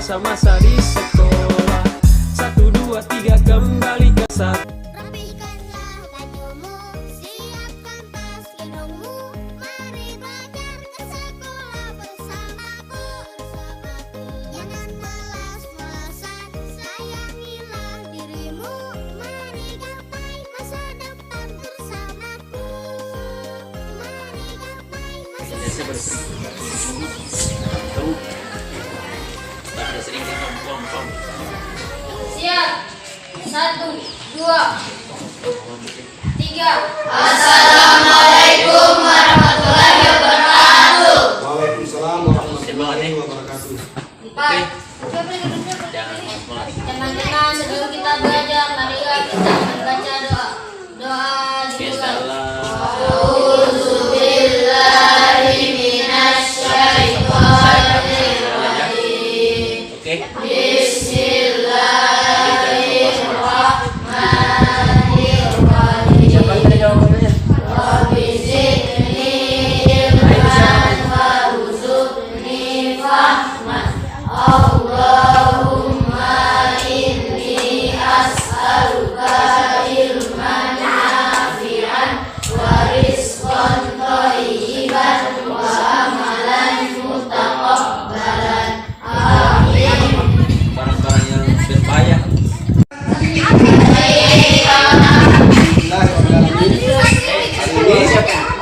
masa-masa di sekolah. 1, 2, 3 kembali ke satu. Rapikanlah bajumu, siapkan tas hidungmu, mari belajar ke sekolah bersamaku. Jangan malas-malasan, sayangilah dirimu, mari gapai masa depan bersamaku. Mari gapai masa depan. Siap. 1, 2, 3. Assalamualaikum warahmatullahi wabarakatuh. Waalaikumsalam warahmatullahi wabarakatuh. 4. Teman-teman, sebelum kita belajar, marilah kita membaca doa. Doa dimulai. A'udzubillahi minasyaitonirrajim. Bismillahirrahmanirrahim. Rabbi zidni ilman warzuqni fahman. Allahumma inni as'aluka ilman nafi'an wa rizqan thayyiban wa amalan mutaqabbalan. Amin. Barang-barang yang berbahaya.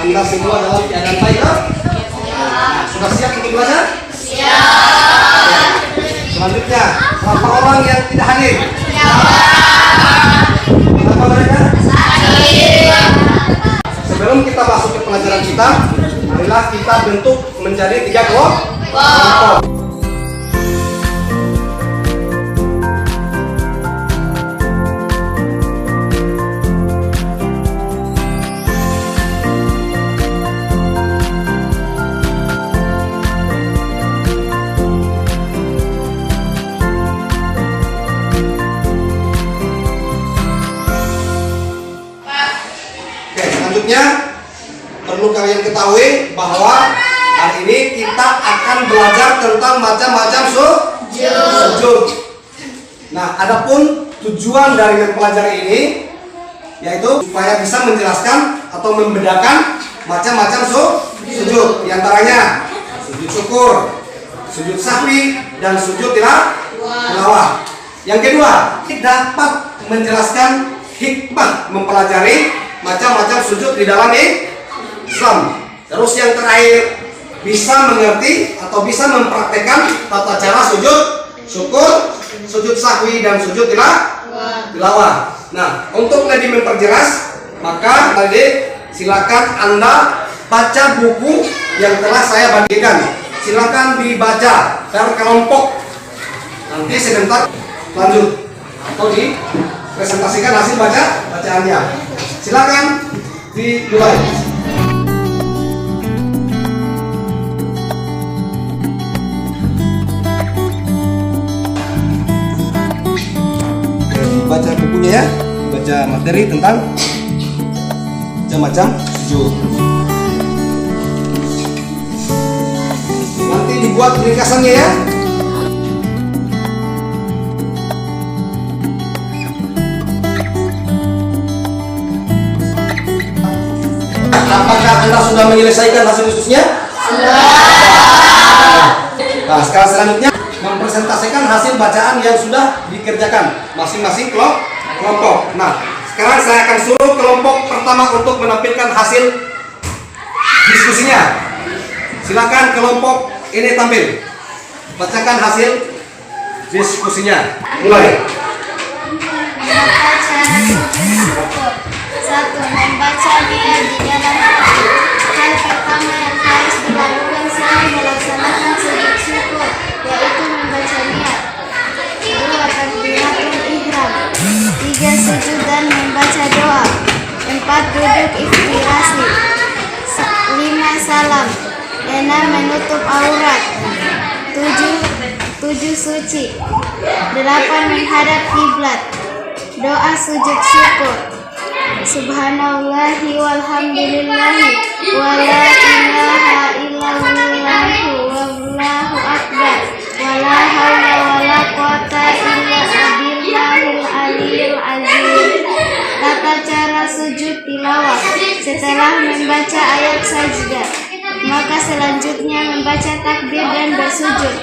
Anda semua dalam keadaan baik, sudah siap untuk belajar? Siap. Selanjutnya, berapa orang yang tidak hadir? Berapa mereka? Sebelum kita masuk ke pelajaran kita, marilah kita bentuk menjadi 3 kelompok. Selanjutnya perlu kalian ketahui bahwa hari ini kita akan belajar tentang macam-macam sujud. Nah, adapun tujuan dari mempelajari ini yaitu supaya bisa menjelaskan atau membedakan macam-macam sujud. Di antaranya sujud syukur, sujud sahwi, dan sujud tilawah. Yang kedua, dapat menjelaskan hikmah mempelajari macam-macam sujud di dalam Islam. Terus yang terakhir, bisa mengerti atau bisa mempraktekkan tata cara sujud syukur, sujud sahwi, dan sujud tilawah. Nah, untuk lebih memperjelas, maka tadi silakan Anda baca buku yang telah saya bagikan. Silakan dibaca per kelompok. Nanti sebentar lanjut atau dipresentasikan hasil bacaannya. Silakan dimulai. Baca bukunya ya, baca materi tentang macam-macam sujud. Nanti dibuat ringkasannya ya. Apakah Anda sudah menyelesaikan hasil khususnya? Sudah. Nah, sekarang selanjutnya mempresentasikan hasil bacaan yang sudah dikerjakan masing-masing kelompok. Nah, sekarang saya akan suruh kelompok pertama untuk menampilkan hasil diskusinya. Silakan kelompok ini tampil. Bacakan hasil diskusinya. Mulai. Satu, membacanya di dalam hati. Hal pertama yang harus dilakukan selain melaksanakan sujud syukur, yaitu membaca niat. 2, takbiratul ihram. 3, sujud dan membaca doa. 4, duduk iftirasi. 5, salam. 6, menutup aurat. 7, suci. 8, menghadap kiblat. Doa sujud syukur. Subhanallahi walhamdulillahi wa la ilaha illallah wallahu akbar wa la haula wa quwwata illa billahil aliyil azim. Tata cara sujud tilawah setelah membaca ayat sajdah, maka selanjutnya membaca takbir dan bersujud.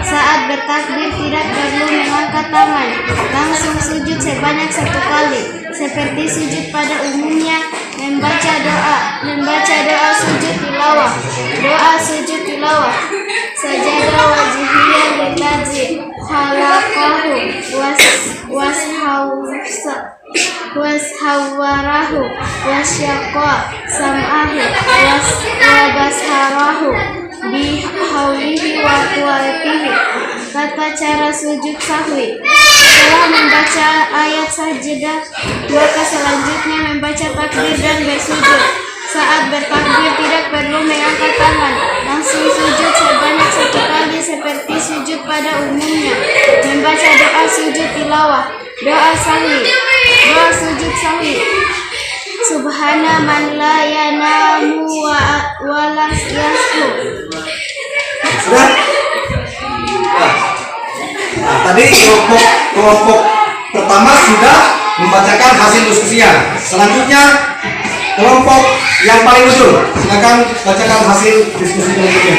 Saat bertakbir tidak perlu mengangkat tangan, langsung sujud sebanyak 1 kali, seperti sujud pada umumnya. Membaca doa sujud tilawah. Doa sujud tilawah. Sajada wajhiyya lillazi khalaqahu washawwarahu wasyaqa sam'ahu wabasarahu bihaulihi wa quwwatihi. Tata cara sujud sahwi setelah membaca ayat sajdah, maka selanjutnya membaca takbir dan bersujud. Saat bertakbir tidak perlu mengangkat tangan, langsung sujud sebanyak 1 kali seperti sujud pada umumnya. Membaca doa sujud tilawah. Doa sahwi. Doa sujud sahwi. Subhana man la yanamu wa la yashu. Sudah? Nah, tadi kelompok pertama sudah membacakan hasil diskusinya. Selanjutnya kelompok yang paling ujung, silakan bacakan hasil diskusi berikutnya.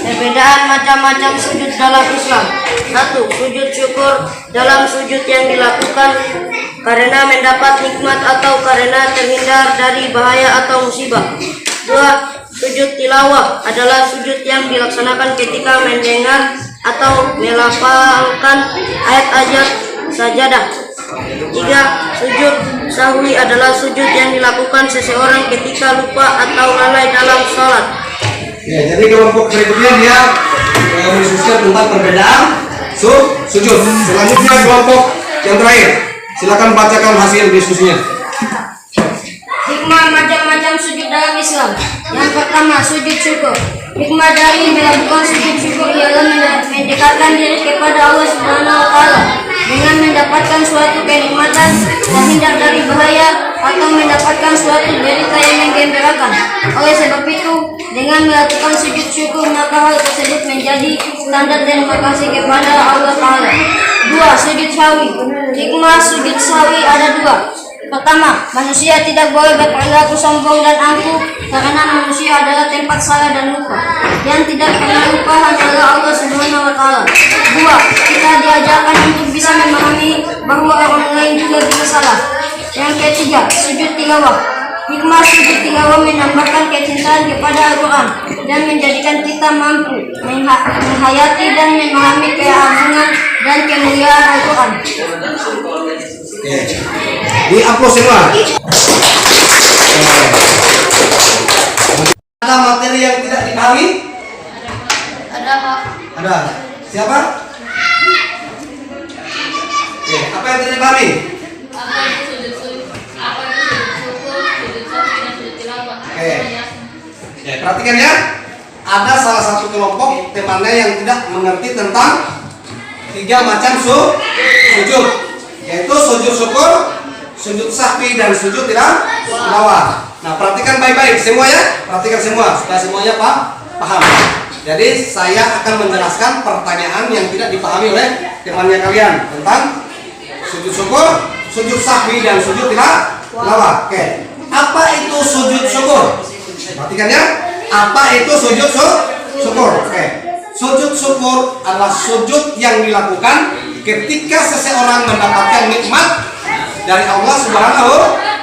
Perbedaan macam-macam sujud dalam Islam. 1. Sujud syukur dalam sujud yang dilakukan karena mendapat nikmat atau karena terhindar dari bahaya atau musibah. 2. Sujud tilawah adalah sujud yang dilaksanakan ketika mendengar atau melafalkan ayat-ayat sajadah. 3. Sujud sahwi adalah sujud yang dilakukan seseorang ketika lupa atau lalai dalam sholat. Ya, jadi kelompok berikutnya dia mendiskusikan tentang perbedaan sujud. Selanjutnya kelompok yang terakhir, silakan bacakan hasil diskusinya. Hikmah macam-macam sujud dalam Islam. Yang pertama, sujud syukur. Hikmah dari melakukan sujud syukur ialah mendekatkan diri kepada Allah Subhanahu wa Ta'ala dengan mendapatkan suatu kenikmatan, terhindar dari bahaya, atau mendapatkan suatu derita yang menggembirakan. Oleh sebab itu, dengan melakukan sujud syukur, maka hal tersebut menjadi standar terima kasih kepada Allah Ta'ala. 2. Sujud sahwi. Hikmah sujud sahwi ada 2. Pertama, manusia tidak boleh berperilaku sombong dan angkuh karena manusia adalah tempat salah dan lupa. Yang tidak pernah lupa hanyalah Allah Subhanahu wa Ta'ala. 2. Kita diajarkan untuk bisa memahami bahwa orang lain juga bisa salah. Yang ketiga, sujud tilawah. Hikmah sujud tilawah menambahkan kecintaan kepada Al-Quran dan menjadikan kita mampu menghayati dan memahami keagungan dan kemuliaan Al-Quran. Di upload semua. Ada materi yang tidak dipahami? Ada Pak. Ada. Siapa? Oke, apa yang tidak dipahami? Oke. Ya, perhatikan ya. Ada salah satu kelompok temannya yang tidak mengerti tentang 3 macam sujud, yaitu sujud syukur, sujud sahwi, dan sujud tilawah. Nah, perhatikan baik-baik semua ya. Perhatikan semua supaya semuanya paham. Jadi saya akan menjelaskan pertanyaan yang tidak dipahami oleh temannya kalian tentang sujud syukur, sujud sahwi, dan sujud tilawah. Oke. Apa itu sujud syukur? Perhatikan ya. Apa itu sujud syukur? Oke. Sujud syukur adalah sujud yang dilakukan ketika seseorang mendapatkan nikmat dari Allah Subhanahu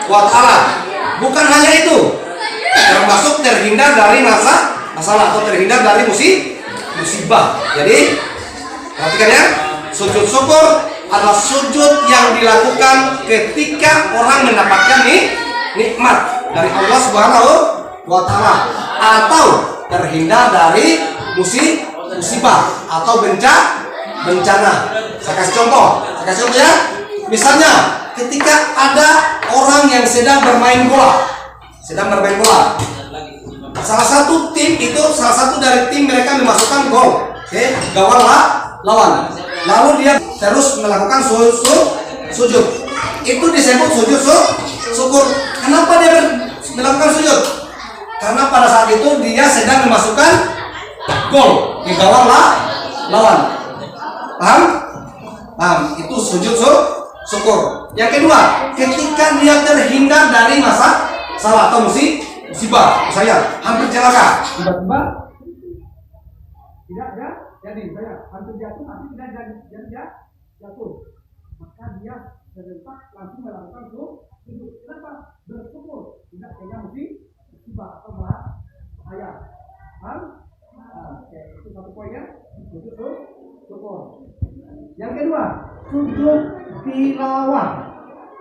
wa Ta'ala. Bukan hanya itu, termasuk terhindar dari masalah atau terhindar dari musibah. Jadi, perhatikan ya, sujud syukur adalah sujud yang dilakukan ketika orang mendapatkan nikmat dari Allah Subhanahu wa Ta'ala atau terhindar dari musibah atau bencana. Saya kasih contoh ya. Misalnya ketika ada orang yang sedang bermain bola. Salah satu dari tim mereka memasukkan gol ke gawang lawan. Lalu dia terus melakukan sujud. Itu disebut sujud syukur. Kenapa dia melakukan sujud? Karena pada saat itu dia sedang memasukkan gol di gawang lawan. Paham? Paham. Itu sujud syukur. Yang kedua, ketika dia terhindar dari masalah atau musibah, misalnya hampir celaka, tiba-tiba tidak jadi, misalnya hampir jatuh tapi tidak jadi jatuh, maka dia serentak langsung melakukan sujud. Kenapa? Bersyukur tidak kena musibah atau bahaya. Paham? Oke, itu satu poinnya. Sujud syukur. Yang kedua, sujud tilawah.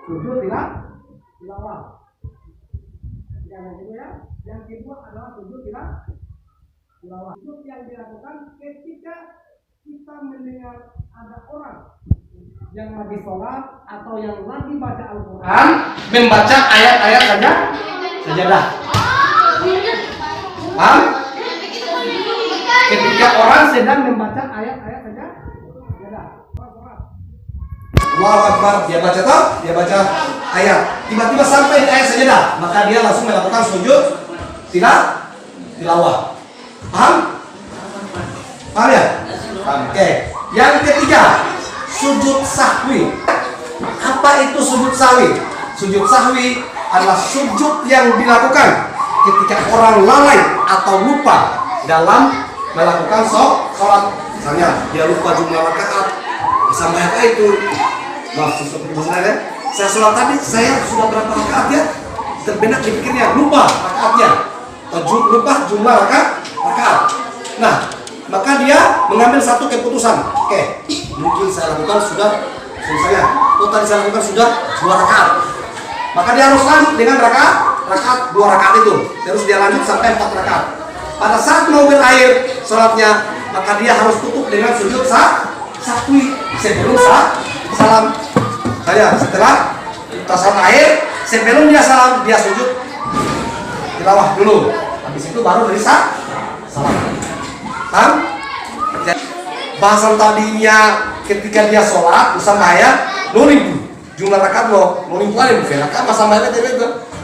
Sujud tilawah. Yang kedua adalah sujud tilawah. Sujud yang dilakukan ketika kita mendengar ada orang yang lagi sholat atau yang lagi baca Al-Quran membaca ayat-ayat sajadah. Paham? Ketika orang sedang membaca ayat-ayat sajadah. Allahu Akbar, dia baca ayat. Tiba-tiba sampai di ayat sajadah, maka dia langsung melakukan sujud tilawah. Paham? Paham ya? Paham. Oke. Yang ketiga, sujud sahwi. Apa itu sujud sahwi? Sujud sahwi adalah sujud yang dilakukan ketika orang lalai atau lupa dalam melakukan sholat. Misalnya dia lupa jumlah rakaat, sampai apa itu? Maaf, ya. Saya sholat tadi, saya sudah berapa rakaat ya? Terbenak di pikirnya, lupa rakaatnya, lupa jumlah rakaat. Nah, maka dia mengambil satu keputusan. Oke, mungkin saya lakukan sudah selesai. Tadi saya lakukan sudah 2 rakaat. Maka dia harus lanjut dengan rakaat 2 rakaat itu. Terus dia lanjut sampai 4 rakaat. Pada saat mau berakhir sholatnya, maka dia harus tutup dengan sujud sahwi sebelum salam. Setelah tasawuf akhir, sebelum dia salam, dia sujud tilawah dulu. Habis itu baru dari salam. Paham? Bahasan tadinya ketika dia sholat bersama ayat 2000 jumlah rakaat lo 2000 rakaat bersama ayat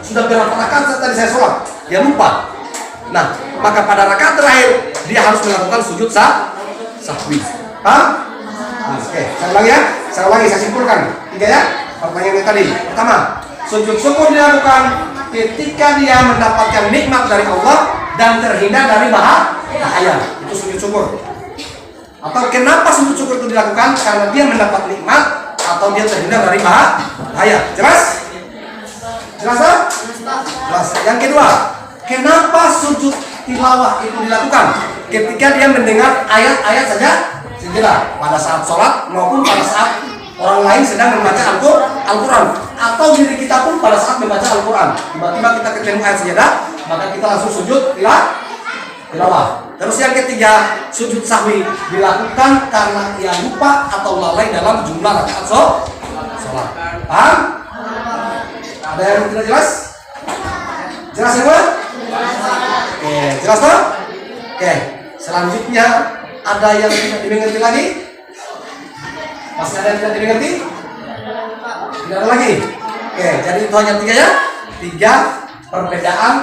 sudah berapa rakaat tadi saya sholat, dia lupa. Nah, maka pada rakaat terakhir dia harus melakukan sujud sahwi. Paham? Nah, oke, saya ulangi, saya simpulkan 3 ya. Pertanyaan yang tadi. Pertama, sujud syukur dilakukan ketika dia mendapatkan nikmat dari Allah dan terhindar dari bahaya. Itu sujud syukur. Atau kenapa sujud syukur itu dilakukan? Karena dia mendapat nikmat atau dia terhindar dari bahaya. Jelas? Jelas? Jelas. Yang kedua, kenapa sujud tilawah itu dilakukan? Ketika dia mendengar ayat-ayat saja pada saat sholat maupun pada saat orang lain sedang membaca Al-Quran, atau diri kita pun pada saat membaca Al-Quran tiba-tiba kita ketemu ayat sajadah, maka kita langsung sujud tilawah. Terus yang ketiga, sujud sahwi dilakukan karena ia lupa atau lalai dalam jumlah rakaat sholat. Paham? Ada yang tidak jelas? Jelas semua? Oke, jelas toh? Oke, selanjutnya ada yang tidak dimengerti lagi? Masih ada yang tidak dimengerti? Tidak ada lagi? Oke, jadi itu hanya 3 ya. 3 perbedaan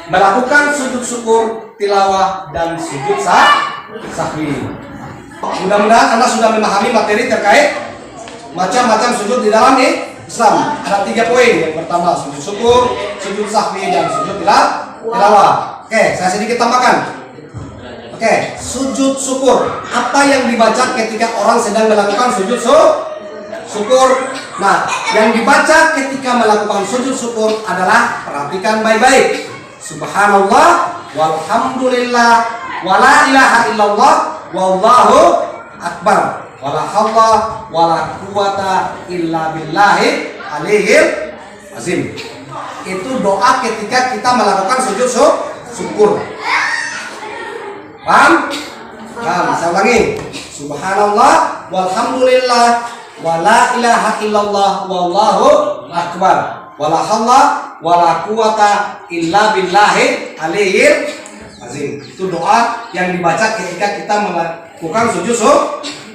melakukan sujud syukur, tilawah, dan sujud sahwi. Mudah-mudahan Anda sudah memahami materi terkait macam-macam sujud di dalam Islam. Ada 3 poin. Yang pertama sujud syukur, sujud sahwi, dan sujud tilawah. Oke, saya sedikit tambahkan. Oke, sujud syukur. Apa yang dibaca ketika orang sedang melakukan sujud syukur? Nah, yang dibaca ketika melakukan sujud syukur adalah, perhatikan baik-baik, subhanallah walhamdulillah wala ilaha illallah wallahu akbar wala haula wala quwata illa billahi aliyil azim. Itu doa ketika kita melakukan sujud syukur. Paham? Paham? Saya ulangi. Subhanallah walhamdulillah wala ilaha illallah wallahu akbar wala haula wala quwata illa billahi aliyil azim. Itu doa yang dibaca ketika kita melakukan sujud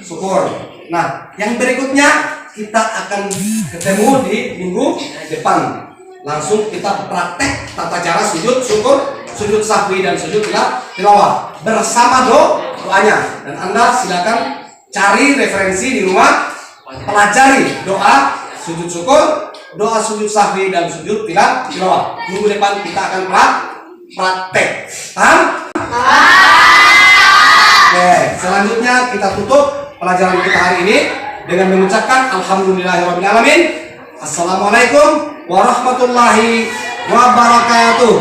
syukur. Nah, yang berikutnya kita akan ketemu di minggu depan. Langsung kita praktek tata cara sujud syukur, sujud sahwi, dan sujud tilawah bersama doanya. Dan Anda silakan cari referensi di rumah, pelajari doa sujud syukur, doa sujud sahwi dan sujud tilawah. Minggu depan kita akan praktek. Paham? Oke, selanjutnya kita tutup pelajaran kita hari ini dengan mengucapkan alhamdulillahirrahmanirrahim. Assalamualaikum warahmatullahi wabarakatuh.